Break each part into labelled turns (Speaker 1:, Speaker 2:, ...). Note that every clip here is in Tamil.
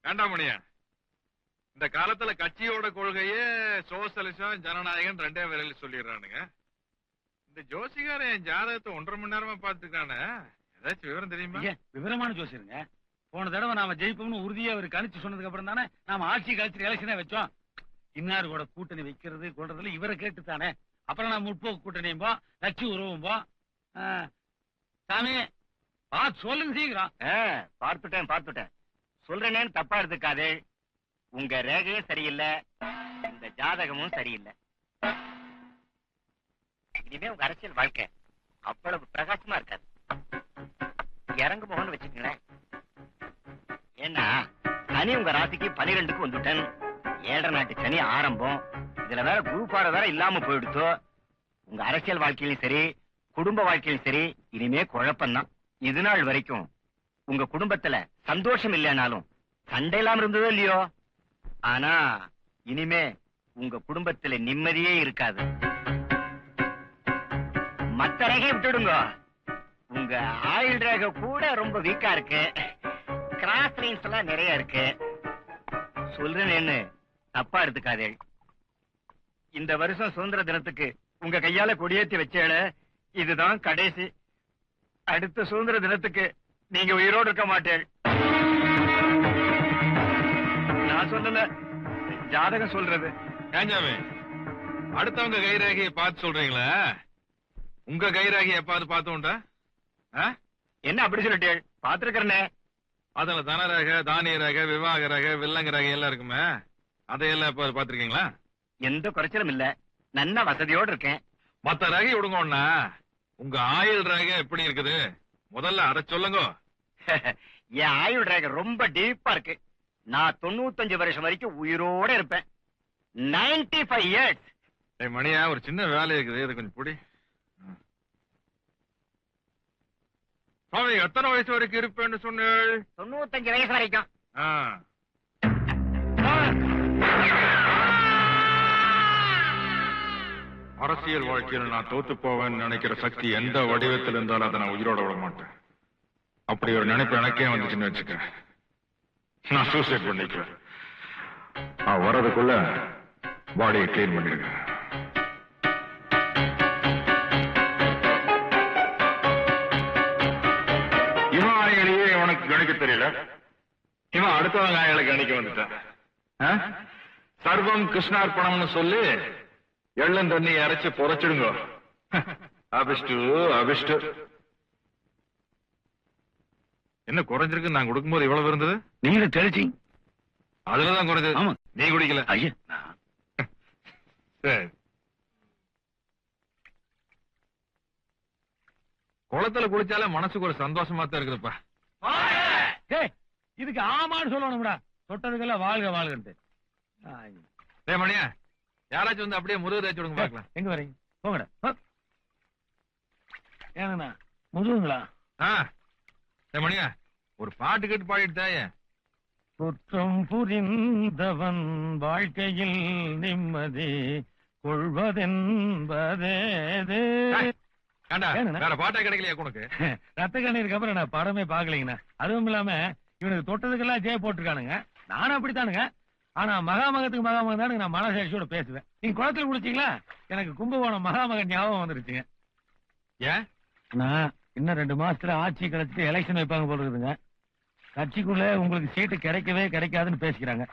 Speaker 1: வேண்டாமணியா, இந்த காலத்துல கட்சியோட கொள்கையே சோசலிசம் ஜனநாயகம் ரெண்டே வேலையில சொல்லிடுறானுங்க. இந்த ஜோசிகார என் ஜாதகத்தை 1.5 மணி நேரமா பாத்துக்கானே, ஏதாச்சும் விவரம் தெரியுமா?
Speaker 2: விவரமான ஜோசிருங்க. போன தடவை நாம ஜெயிப்போம்னு உறுதியா அவர் கணிச்சு சொன்னதுக்கு அப்புறம் தானே நாம ஆட்சி கழிச்சு எலெக்ஷனே வச்சோம். இன்னாரு கூட கூட்டணி வைக்கிறது கொள்றதுல இவரை கேட்டுத்தானே. அப்புறம் நான் முற்போக்கு கூட்டணியும் போ, கட்சி உருவும் போ. சாமி பார்த்து சொல்லுங்க சீக்கிரம்.
Speaker 3: பார்த்துட்டேன் சொல்றேன்னு தப்பா எடுத்துக்காதே. உங்க ரேகையும் சரியில்லை, இந்த ஜாதகமும் சரியில்லை. இனிமே உங்க அரசியல் வாழ்க்கை அவ்வளவு பிரகாசமா இருக்காது. இறங்கு முகம்னு வச்சுக்கங்களேன். ஏன்னா சனி உங்க ராசிக்கு 12க்கு வந்துட்டேன். 7.5 நாட்டு சனி ஆரம்பம். இதுல வேற குரு பார்வை வேற இல்லாம போயிடுச்சோ. உங்க அரசியல் வாழ்க்கையிலும் சரி, குடும்ப வாழ்க்கையிலும் சரி, இனிமே குழப்பம்தான். இது நாள் வரைக்கும் உங்க குடும்பத்துல சந்தோஷம் இல்லைனாலும் சண்டை இல்லாம இருந்ததோ இல்லையோ. ஆனா இனிமே உங்க குடும்பத்துல நிம்மதியே இருக்காது. மத்த ரேகை விட்டுடுங்க. உங்க ஆயுள் ரேகை கூட ரொம்ப வீக்கா இருக்கு. கிராஸ் லைன்ஸ் எல்லாம் நிறைய இருக்கு. சொல்றேன்னு தப்பா எடுத்துக்காதே. இந்த வருஷம் சுதந்திர தினத்துக்கு உங்க கையால கொடியேற்றி வச்சேல, இதுதான் கடைசி. அடுத்த சுதந்திர தினத்துக்கு நீங்க உயிரோடு இருக்க மாட்டேன். நான் சொல்லல, ஜாதகம் சொல்றது.
Speaker 1: ஏஞ்சாமே, அடுத்தவங்க கைரேகையை பார்த்து சொல்றீங்களா? உங்க கைரேகையை எப்பாவது பார்த்தோம்டா?
Speaker 3: என்ன அப்படி சொல்லிட்டே? பாத்துருக்கிறனே.
Speaker 1: அதுல தனரேகை, தானிய ரேகை, விவாக ரேகை, வில்லங்க ரேகை எல்லாம் இருக்குமே, அதையெல்லாம் இப்ப பாத்துருக்கீங்களா?
Speaker 3: எந்த குறைச்சலும் இல்ல, நல்ல வசதியோடு இருக்கேன்.
Speaker 1: மத்த ரேகை விடுங்கண்ணா, உங்க ஆயுள் ரேகை எப்படி இருக்குது முதல்ல அதை சொல்லுங்க.
Speaker 3: என் ஆயுள் ரேகை ரொம்ப டீப்பா இருக்கு. நான் 95 வருஷம் வரைக்கும் உயிரோட இருப்பேன். 95 இயர்ஸ்.
Speaker 1: மணியா, ஒரு சின்ன வேலை இருக்குது, இது கொஞ்சம் புடி. எத்தனை வயசு வரைக்கும் இருப்பேன்னு சொன்னேன்?
Speaker 3: 95 வயசு வரைக்கும்.
Speaker 1: அரசியல் வாழ்க்கையில் நான் தோத்து போவேன்னு நினைக்கிற சக்தி எந்த வடிவத்தில் இருந்தாலும் அதை நான் உயிரோட விட மாட்டேன். அப்படி ஒரு நினைப்பு எனக்கே வந்துச்சுன்னு வச்சுக்க, நான் சூசைட் பண்ணிக்குவேன். நான் வர்றதுக்குள்ள பாடியை கிளீன் பண்ணிடுங்க. இவன் ஆயலையே இவனுக்கு கணிக்க தெரியல, இவன் அடுத்தவங்க ஆயலை கணிக்க வந்துட்டான். சர்வம் கிருஷ்ணார்ப்பணம்னு சொல்லி எள்ளம் தண்ணி அரைச்சு பொறைச்சிடுங்க. அபிஷ்டு அபிஷ்டு. என்ன குறைஞ்சிருக்கு? நான் கொடுக்கும்போது இவ்வளவு இருந்தது.
Speaker 2: நீங்க தெளிச்சி
Speaker 1: அதுலதான் குறைஞ்சது.
Speaker 2: ஆமா,
Speaker 1: நீ குடிக்கல.
Speaker 2: ஐயா
Speaker 1: சரி, குளத்துல குளிச்சாலே மனசுக்கு ஒரு சந்தோஷமா தான் இருக்குதுப்பா.
Speaker 2: இதுக்கு ஆமான்னு சொல்லணும்டா. தொட்டதுக்கெல்லாம் வாழ்க வாழ்கன்ட்டு.
Speaker 1: மணியா, யாராச்சும் வந்து அப்படியே முதுகு தேய்ச்சி விடுங்க பாக்கலாம்.
Speaker 2: எங்க வரீங்க? போங்கடா. ஏங்கண்ணா முதுகுங்களா?
Speaker 1: மணியா, ஒரு பாட்டு கேட்டு பாடிட்டு தாய.
Speaker 2: குற்றம் புரிந்தவன் வாழ்க்கையில் நிம்மதி கொள்வதென்பதே.
Speaker 1: வேற பாட்டா கிடைக்கலையா உனக்கு?
Speaker 2: ரத்த கண்ணீருக்கு அப்புறம் நான் படமே பாக்கலீங்கண்ணா. அதுவும் இல்லாம இவனுக்கு தொட்டதுக்கெல்லாம் ஜெய போட்டிருக்கானுங்க. நானும் அப்படித்தானுங்க. ஆனா மகாமகத்துக்கு மகாமகம் தானுங்க நான் மனசாட்சியோட பேசுவேன். நீங்க குளத்துல குடிச்சீங்களா? எனக்கு கும்பகோணம் மகாமகன் ஞாபகம் வந்துருச்சுங்க.
Speaker 1: ஏன்
Speaker 2: நான் இன்னும் 2 மாசத்துல ஆட்சி கழிச்சுட்டு எலெக்ஷன் வைப்பாங்க போல இருக்குதுங்க. கட்சிக்குள்ள உங்களுக்கு சீட்டு கிடைக்கவே கிடைக்காதுன்னு பேசிக்கிறாங்க.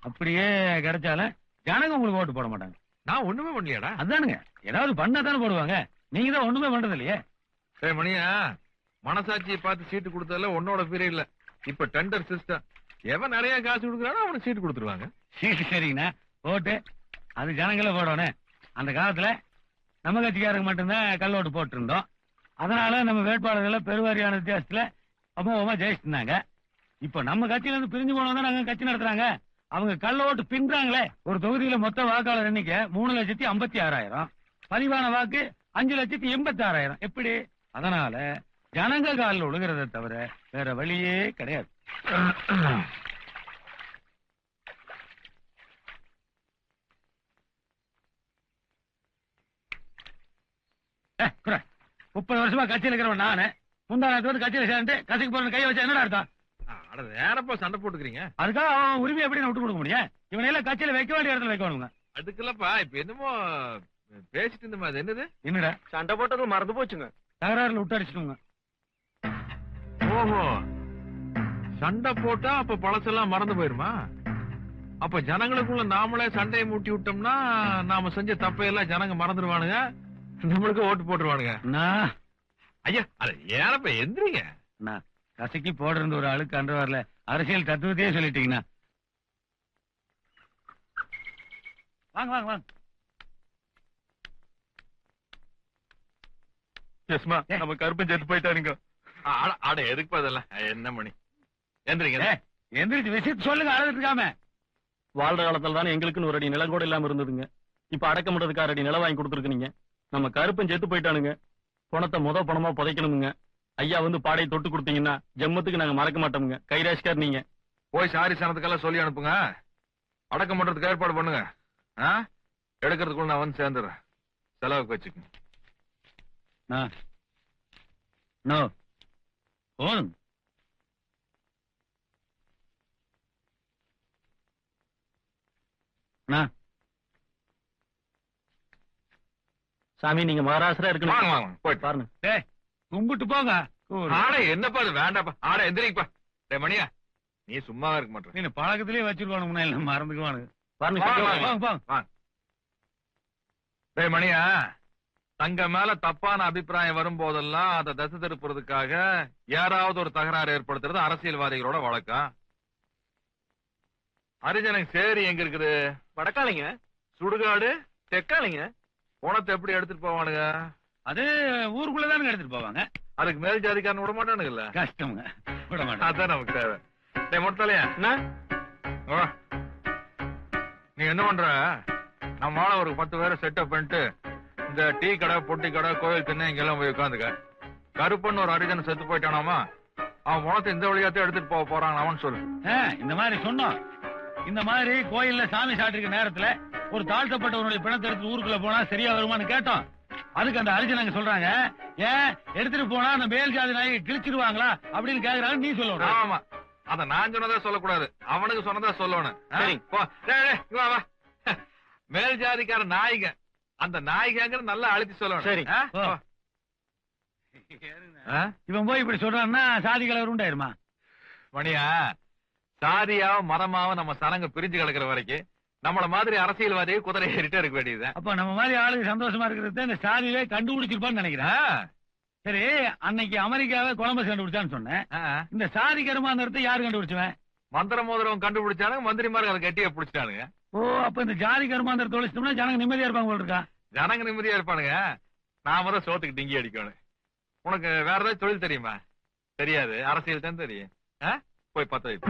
Speaker 2: அப்படியே கிடைச்சாலும் ஜனங்க உங்களுக்கு ஓட்டு போட மாட்டாங்க.
Speaker 1: நான் ஒண்ணுமே பண்ணலையாடா?
Speaker 2: அதானுங்க, ஏதாவது பண்ணாதானே போடுவாங்க. நீங்க தான் ஒண்ணுமே பண்றது இல்லையே.
Speaker 1: சரி மணியா, மனசாட்சியை பார்த்து சீட்டு கொடுத்ததுல உன்னோட பீரியட்ல இப்ப டெண்டர் சிஸ்டம். எவன் நிறைய காசு கொடுக்குறானோ அவனுக்கு சீட்டு கொடுத்துருவாங்க.
Speaker 2: சீட்டு சரிங்கண்ணா, ஓட்டு அது ஜனங்கள போடணும். அந்த காலத்துல நம்ம கட்சிக்காரங்க மட்டும்தான் கள்ள ஓட்டு போட்டு இருந்தோம். அதனால நம்ம வேட்பாளர்களை பெருவாரியான வித்தியாசத்துல அமோகமா ஜெயிச்சிருந்தாங்க. இப்ப நம்ம கட்சியில இருந்து பிரிஞ்சு போனவங்க நாங்க கட்சி நடத்துறாங்க. அவங்க கள்ள ஓட்டு பின்றாங்களே. ஒரு தொகுதியில மொத்த வாக்காளர் எண்ணிக்கை 3,56,000, பதிவான வாக்கு 5,86,000. எப்படி? அதனால ஜனங்க காலில் ஒழுகிறத தவிர வேற வழியே கிடையாது. 30 வருஷமா கட்சியில் இருக்கிறவன் நானு. முந்தா நேரத்து வந்து கட்சியில சேர்ந்து கட்சிக்கு போற கையை வச்சா என்ன அர்த்தம்?
Speaker 1: அட நேரப்பா சண்டை போட்டுக்கிறீங்க.
Speaker 2: அதுக்காக அவன் உரிமை எப்படி நான் விட்டு கொடுக்க முடியும்? இவனை எல்லாம் கட்சியில வைக்க வேண்டிய இடத்துல வைக்கணுங்க.
Speaker 1: அதுக்குல்லப்பா இப்ப என்னமோ பேசிட்டு இருந்தோம். அது என்னது?
Speaker 2: என்னடா
Speaker 3: சண்டை போட்டது மறந்து போச்சுங்க.
Speaker 2: தகராறுல விட்டு அடிச்சுட்டுங்க.
Speaker 1: ஓஹோ, சண்டை போட்டா அப்ப பழசெல்லாம் மறந்து போயிருமா? அப்ப ஜனங்களுக்குள்ள நாமளே சண்டையை மூட்டி விட்டோம்னா நாம செஞ்ச தப்பையெல்லாம் ஜனங்க மறந்துடுவானுங்க, நம்மளுக்கு ஓட்டு போட்டுருவானுங்க. ஐயா அத ஏனப்ப எந்திரிங்க.
Speaker 2: கசக்கி போடுறது ஒரு ஆளுக்கு அன்று வரல, அரசியல் தத்துவத்தையே சொல்லிட்டீங்கன்னா. வாங்க வாங்க வாங்க.
Speaker 1: எஸ்மா, நம்ம கருப்பன் செத்து போயிட்டாருங்க. அட எதுக்கு அதெல்லாம்? என்ன மணி எந்திரிங்க.
Speaker 2: எந்திரிச்சு விஷயத்த சொல்லுங்க, அழுதுட்டு இருக்காம.
Speaker 4: வாழ்ற காலத்துல தானே எங்களுக்குன்னு ஒரு அடி நிலம் கூட இல்லாம இருந்ததுங்க. இப்ப அடக்க முடிறதுக்கு 6 அடி நிலம் வாங்கி கொடுத்துருக்கீங்க. நம்ம கருப்பன் செத்து போயிட்டானுங்க. பணத்தை பணமா புதைக்கணுமுங்க. ஐயா வந்து பாடையை தொட்டு கொடுத்தீங்கன்னா ஜம்மத்துக்கு நாங்க மறக்க மாட்டோமுங்க. கைராசிக்கார் நீங்க.
Speaker 1: போய் சாரி சனத்துக்கெல்லாம் சொல்லி அனுப்புங்க. அடக்கம் பண்றதுக்கு ஏற்பாடு பண்ணுங்க. எடுக்கிறதுக்குள்ள நான் வந்து சேர்ந்துடுறேன். செலவுக்கு வச்சுக்கோங்க.
Speaker 2: போதும்.
Speaker 4: சாமி நீங்க மகாராஷ்டிரா
Speaker 1: வாங்க
Speaker 4: இருக்கணும்.
Speaker 1: வாங்க போயிட்டு
Speaker 4: பாருங்க.
Speaker 2: கும்பிட்டு போங்க.
Speaker 1: ஆடை என்னப்பா அது? வேண்டாப்பா. ஆடை எந்திரிப்பா. டே மணியா, நீ சும்மாவே இருக்க மாட்டேன்.
Speaker 2: நீ பழக்கத்திலேயே வச்சிருக்கணும், இல்ல மறந்துக்குவானுங்க.
Speaker 4: பாருங்க.
Speaker 1: டே மணியா, தங்க மேல தப்பான அபிப்பிராயம் வரும்போதெல்லாம் அதை தசை திருப்புறதுக்காக யாராவது ஒரு தகராறு ஏற்படுத்துறது அரசியல்வாதிகளோட வழக்கம். ஹரிஜனங்க சேரி எங்க இருக்குது?
Speaker 3: வடக்காலைங்க.
Speaker 1: சுடுகாடு
Speaker 3: தெக்காலைங்க.
Speaker 1: பணத்தை எப்படி எடுத்துட்டு போவானுங்க?
Speaker 2: அது ஊருக்குள்ளதானுங்க எடுத்துட்டு போவாங்க.
Speaker 1: அதுக்கு மேல் ஜாதிக்காரன் விட மாட்டானுங்கல்ல.
Speaker 2: கஷ்டமுங்க, விட மாட்டாங்க.
Speaker 1: அதான் நமக்கு தேவை. டே மொத்தலையா, நீ என்ன பண்ற? நம்ம ஆள ஒரு 10 பேரை செட்டப் பண்ணிட்டு இந்த டீ கடை, பொட்டி கடை, கோயில் திண்ணை இங்கெல்லாம் போய் உட்காந்துக்க. கருப்பன் ஒரு ஹரிஜன் செத்து போயிட்டானாமா, அவன் பணத்தை இந்த வழியாத்தான் எடுத்துட்டு போக போறான் அவன் சொல்லு.
Speaker 2: இந்த மாதிரி சொன்னோம். இந்த மாதிரி கோயில்ல சாமி சாட்டிருக்க நேரத்துல ஒரு தாழ்த்தப்பட்டவனுடைய பிணத்தை எடுத்து ஊருக்குள்ள போனா சரியா வருமானு கேட்டோம். அதுக்கு அந்த ஹரிஜனங்க சொல்றாங்க, ஏன் எடுத்துட்டு போனா அந்த மேல் ஜாதி நாயை கிழிச்சிருவாங்களா அப்படின்னு கேக்குறாங்க. நீ சொல்லணும்.
Speaker 1: ஆமா, அத நான் சொன்னதா சொல்லக்கூடாது, அவனுக்கு சொன்னதா சொல்லணும். மேல் ஜாதிக்கார நாய்க, அந்த நாய்கங்கிற நல்லா அழுத்தி சொல்லணும்.
Speaker 4: சரி.
Speaker 2: இவன் போய் இப்படி சொல்றான்னா சாதி கலவரம் உண்டாயிருமா?
Speaker 1: மணியா, சாதியாவும் மதமாவும் நம்ம சனங்க பிரிஞ்சு கிடக்குற வரைக்கும் நம்மள மாதிரி அரசியல்வாதியை குதிரை ஏறிட்டே இருக்க வேண்டியது.
Speaker 2: அப்ப நம்ம மாதிரி ஆளுக்கு சந்தோஷமா இருக்கிறது இந்த சாதியிலே கண்டுபிடிச்சிருப்பான்னு நினைக்கிறேன். சரி, அன்னைக்கு அமெரிக்காவே கொலம்பஸ் கண்டுபிடிச்சான்னு சொன்னேன். இந்த சாதி கருமாந்திரத்தை யாரு கண்டுபிடிச்சுவேன்?
Speaker 1: மந்திர மோதிரம் கண்டுபிடிச்சானுங்க, மந்திரிமார்கள் அதை கட்டியா பிடிச்சிட்டானுங்க.
Speaker 2: ஓ, அப்ப இந்த ஜாதி கருமாந்திரத்தை ஒழிச்சிட்டோம்னா ஜனங்க நிம்மதியா இருப்பாங்க போல இருக்கா?
Speaker 1: ஜனங்க நிம்மதியா இருப்பானுங்க. நாம தான் சோத்துக்கு டிங்கி அடிக்கணும். உனக்கு வேற ஏதாவது தொழில் தெரியுமா? தெரியாது, அரசியல் தான் தெரியும். போய் பத்த வைப்ப.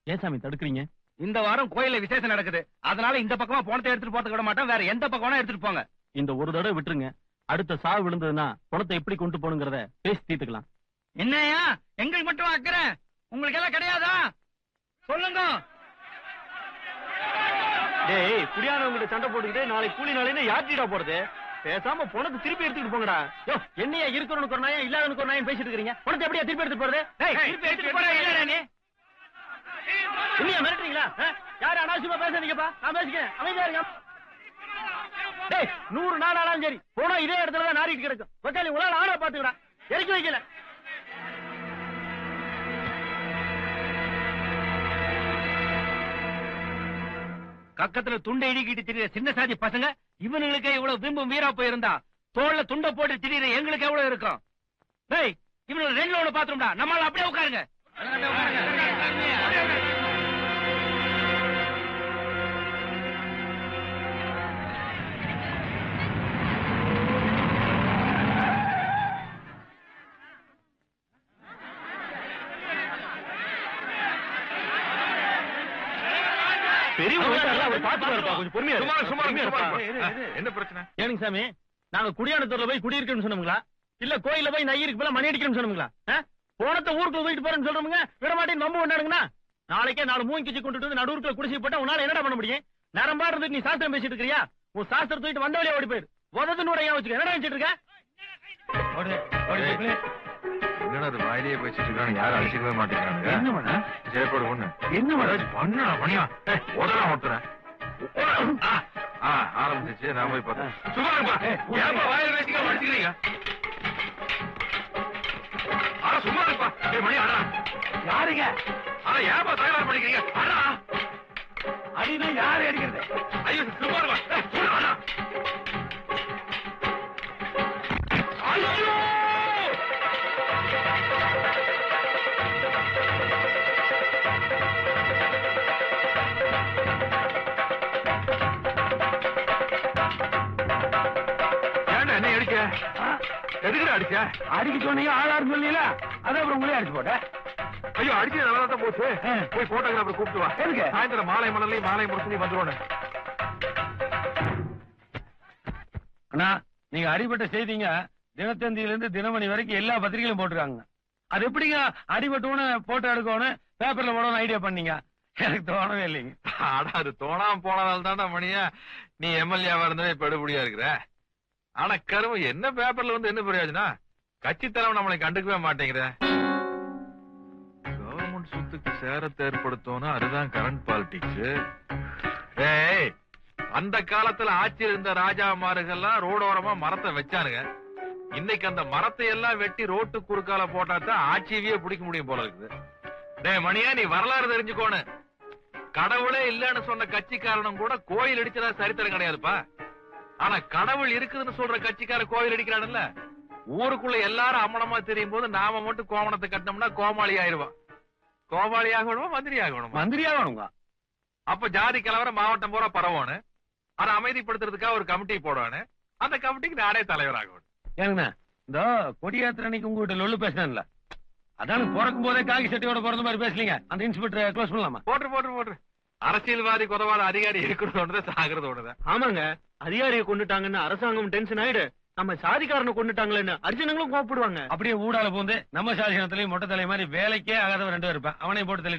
Speaker 4: ஏன் சாமி தடுக்கிறீங்க?
Speaker 3: இந்த வாரம் கோயில்ல விசேஷம் நடக்குது, அதனால இந்த பக்கமா பணத்தை எடுத்துட்டு போறதுக்கு விட மாட்டோம். வேற எந்த பக்கம் எடுத்துட்டு போங்க.
Speaker 4: இந்த ஒரு தடவை விட்டுருங்க. அடுத்த சாவு விழுந்ததுன்னா பணத்தை எப்படி கொண்டு போகணுங்கிறத பேசி தீர்த்துக்கலாம்.
Speaker 3: என்னையா எங்களுக்கு மட்டும் அக்கறை, உங்களுக்கு எல்லாம் கிடையாதா? சொல்லுங்க.
Speaker 4: டேய், குடியானவங்கிட்ட சண்டை போட்டுக்கிட்டு நாளைக்கு கூலி நாளைன்னு யார்கிட்ட போறது? பேசாம பணத்தை திருப்பி எடுத்துட்டு போங்கடா. என்னையா இருக்கிறவனுக்கு ஒரு நாயா இல்லாதவனுக்கு ஒரு நாயன் பேசிட்டு இருக்கீங்க? பணத்தை எப்படியா திருப்பி எடுத்து போறது?
Speaker 3: திருப்பி எடுத்துட்டு போறா இல்லடா நீ?
Speaker 4: இல்லையா மிரட்டுறீங்களா? யாரும் அனாவசியமா பேசாதீங்கப்பா, நான் பேசிக்கிறேன், அமைதியா இருங்க. டேய், 100 நாள் ஆனாலும் சரி போனா இதே இடத்துலதான் நாரிட்டு கிடக்கும். பக்காளி உங்களால ஆனா பாத்துக்கடா, இறக்கி வைக்கல.
Speaker 3: கக்கத்துல துண்டை இடிக்கிட்டு திரியிற சின்ன சாதி பசங்க இவனுங்களுக்கு இவ்வளவு பிம்பம் வீரா போயிருந்தா தோல்ல துண்டை போட்டு திரியிற எங்களுக்கு எவ்வளவு இருக்கும்? டேய், இவனுக்கு 2 ஒண்ணு பாத்துரும்டா. நம்மளால அப்படியே உட்காருங்க.
Speaker 1: என்ன பிரச்சனை?
Speaker 4: ஏனுங்க சாமி, நாங்க குடியானத்தூர்ல போய் குடியிருக்கோம்னு சொன்னோங்களா, இல்ல கோயில போய் நையிருக்கு போல மணி அடிக்கணும்னு சொன்னோங்களா? போனத்தை ஊருக்குள்ள போயிட்டு போறேன்னு சொல்றோமுங்க, விட மாட்டேன்னு நம்ப வேண்டானுங்கண்ணா. நாளைக்கே 4 மூங்கி கிச்சு கொண்டுட்டு வந்து நடுவுக்குள்ள குடிச்சு போட்டா உன்னால என்னடா பண்ண முடியும்? நரம்பா இருந்துட்டு நீ சாஸ்திரம் பேசிட்டு இருக்கிறியா? உன் சாஸ்திரம் தூக்கிட்டு வந்த வழியா ஓடி போயிரு. உதது நூறையா வச்சுக்க. என்னடா வச்சுட்டு இருக்க?
Speaker 2: ஓடு, ஓடு, ஓடு.
Speaker 1: என்னடா அது வாயிலேயே பேசிட்டு இருக்காங்க, யாரும் அழிச்சிக்கவே மாட்டேங்கிறாங்க.
Speaker 2: என்ன பண்ண?
Speaker 1: ஜெயப்போடு ஒண்ணு
Speaker 2: என்ன பண்ண?
Speaker 1: பண்ணா பண்ணியா உதலாம் ஓட்டுறேன். ஆரம்பிச்சிச்சு, நான் போய் பார்த்தேன். சும்மா இருப்பா. ஏன்பா வாயில பேசிக்க வச்சுக்கிறீங்க? சும்மா இருப்பா. மணி ஆடா.
Speaker 2: யாருங்க?
Speaker 1: ஏன்பா தகராறு பண்ணிக்கிறீங்க? ஆடா.
Speaker 2: அடினா யாரு அடிக்கிறது?
Speaker 1: ஐயோ சும்மா இருப்பா. ஆடா. ஐயோ! என்ன அடிச்ச? எதுக்குடா அடிச்ச?
Speaker 2: அடிக்க சொன்னீங்க, ஆளாரு சொல்லல. அதான் அப்புறம் உங்களே அடிச்சு போட்டேன்.
Speaker 1: ஐயோ அடிச்சு நல்லா தான் போச்சு. போய் போட்டோகிராஃபர் கூப்பிட்டு வா.
Speaker 2: எதுக்கு?
Speaker 1: சாயந்தரம் மாலை மலர்லையும் மாலை முடிச்சு வந்துருவோம்.
Speaker 2: அண்ணா, நீங்க அடிபட்ட செய்திங்க தினத்தந்தியில இருந்து தினமணி வரைக்கும் எல்லா பத்திரிகையிலும் போட்டுருக்காங்க. அது எப்படிங்க அடிபட்டோன்னு போட்டோ எடுக்கணும் பேப்பர்ல போடணும் ஐடியா பண்ணீங்க? எனக்கு தோணவே இல்லைங்க.
Speaker 1: ஆனா அது தோணாம போனதால தான்டா மணியா நீ எம்எல்ஏவா இருந்தவே இப்ப எடுபடியா இருக்கிற. ஆனா கருவு என்ன பேப்பர்ல வந்து என்ன பிரயோஜனம்? கட்சி தலைவன் நம்மளை கண்டுக்கவே மாட்டேங்கிற. கவர்மெண்ட் சொத்துக்கு சேரத்தை ஏற்படுத்தணும், அதுதான் கரண்ட் பாலிடிக்ஸ். ஏய், அந்த காலத்துல ஆட்சியில் இருந்த ராஜாமார்கள்லாம் ரோடோரமா மரத்தை வச்சானுங்க. இன்னைக்கு அந்த மரத்தை எல்லாம் வெட்டி ரோட்டு குறுக்கால போட்டாதான் ஆட்சியவே பிடிக்க முடியும் போல இருக்குது. டேய் மணியா, நீ வரலாறு தெரிஞ்சுக்கோனு. கடவுளே இல்லன்னு சொன்ன கட்சிக்காரனும் கூட கோயில் அடிச்சதா சரித்திரம் கிடையாதுப்பா. ஆனா கடவுள் இருக்குதுன்னு சொல்ற கட்சிக்கார கோயில் அடிக்கிறான்ல. ஊருக்குள்ள எல்லாரும் அம்மனமா தெரியும் போது நாம மட்டும் கோமணத்தை கட்டினோம்னா கோமாளி ஆயிடுவான். கோமாளி ஆகணுமா மந்திரி ஆகணுமா?
Speaker 2: மந்திரி ஆகணுங்க.
Speaker 1: அப்ப ஜாதி கலவரம் மாவட்டம் பூரா பரவானு. அதை அமைதிப்படுத்துறதுக்காக ஒரு கமிட்டி போடுவானு. அந்த கமிட்டிக்கு நானே தலைவர் ஆகணும்.
Speaker 2: ஏங்கண்ணா, இந்த கொடியாத்திர அன்னைக்கு உங்ககிட்ட லொல்லு பேசினேன்ல, அதான் பிறக்கும் போதே காக்கி சட்டையோட பிறந்த மாதிரி பேசலீங்க. அந்த இன்ஸ்பெக்டர் க்ளோஸ் பண்ணலாமா?
Speaker 1: போட்டு அரசியல்வாதி கொதவாத அதிகாரி இருக்கிறது ஒண்ணுதான், சாகிறது ஒண்ணுதான்.
Speaker 4: ஆமாங்க, அதிகாரியை கொண்டுட்டாங்கன்னு அரசாங்கம் டென்ஷன் ஆயிடு. நம்ம சாதிக்காரனை கொண்டுட்டாங்களேன்னு அர்ஜுனங்களும் கோவப்படுவாங்க.
Speaker 2: அப்படியே ஊடால போந்து நம்ம சாதினத்திலயும் மொட்டை தலை மாதிரி வேலைக்கே ஆகாதவன் 2 பேர் இருப்பேன். அவனை போட்டு தள்ளி